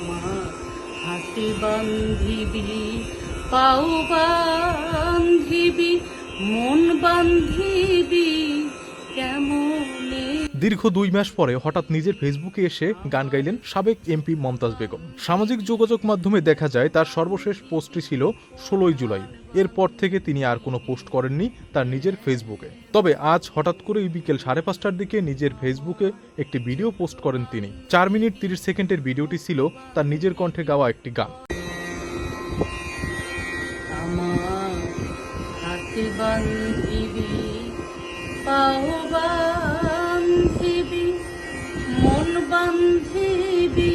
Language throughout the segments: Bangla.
আমার হাতে বান্ধিবি, পাও বান্ধিবি, মন বান্ধিবি কেমনে। দীর্ঘ 2 মাস পরে হঠাৎ নিজের ফেসবুকে এসে গান গাইলেন সাবেক এমপি মমতাজ বেগম। সামাজিক যোগাযোগ মাধ্যমে দেখা যায় তার সর্বশেষ পোস্টটি ছিল 16 জুলাই। এরপর থেকে তিনি আর কোনো পোস্ট করেননি তার নিজের ফেসবুকে। তবে আজ হঠাৎ করেই বিকেল 5:30টার দিকে নিজের ফেসবুকে একটি ভিডিও পোস্ট করেন তিনি। 4 মিনিট 30 সেকেন্ডের ভিডিওটি ছিল তার নিজের কণ্ঠে গাওয়া একটি গান। আমার হাতে বান্ধিবি, পাও বান্ধিবি, মন বান্ধিবি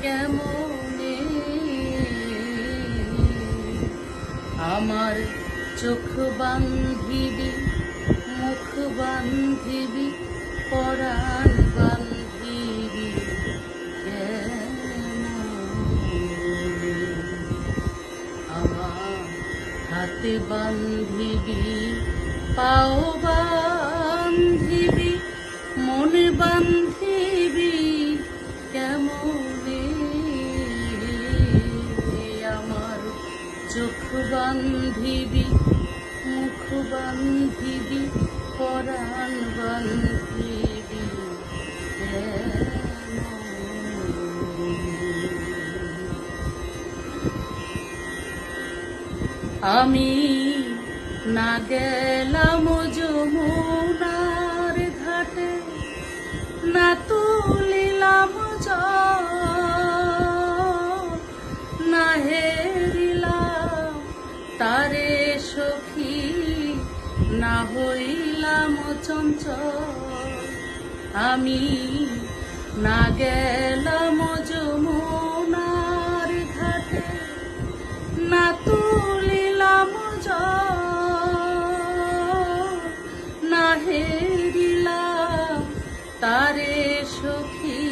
কেমনে। আমার চোখ বান্ধিবি, মুখ বান্ধিবি, পরাণ বান্ধিবি কেমনে। আমার হাতে বান্ধিবি, পাও বান্ধিবি, মনে বান্ধিবি কেমনে। আমার চোখ বান্ধিবি, মুখ বান্ধিবি, পরাণ বান্ধিবি আমি না গেলাম যমুনার ঘাটে, না তুলিলাম জল, না হেরিলাম তারে সখী, না হইলাম চঞ্চল। আমি না গেলাম যমুনার ঘাটে, না তুলিলাম জল, না হেরিলাম তারে সখী,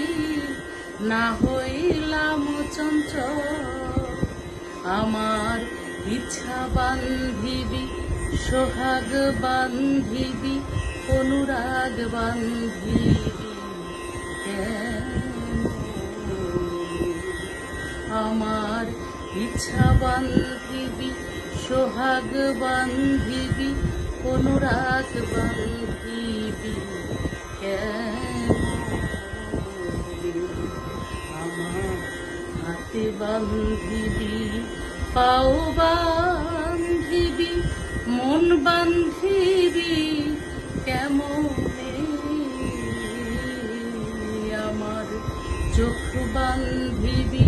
না হইলাম চঞ্চল। আমার ইচ্ছা বান্ধিবি, সোহাগ বান্ধিবি, অনুরাগ বান্ধিবি আমার ইচ্ছা বান্ধিবি, সোহাগ বান্ধিবি, অনুরাগ বান্ধিবি আমার হাতে বান্ধিবি, পাও বান্ধিবি, মন বান্ধিবি কেমনে। আমার চোখ বান্ধিবি।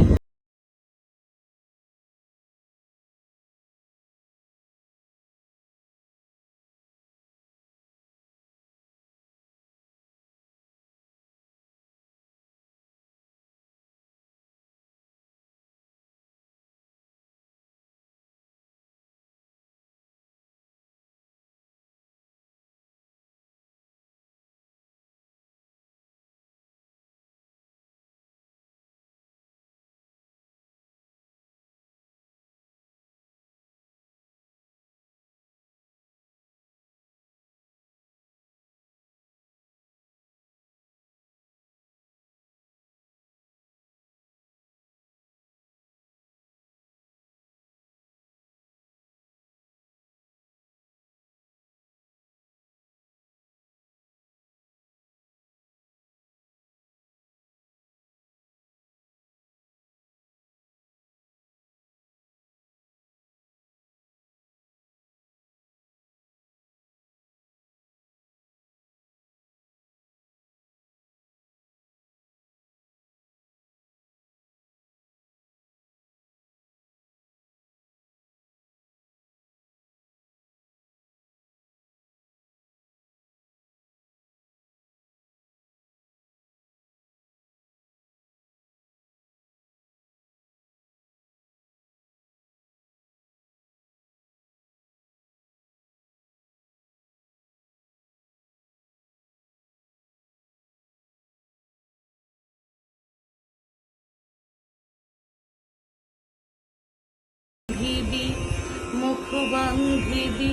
মুখ বান্ধিবি,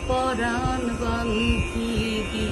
পরাণ বান্ধিবি।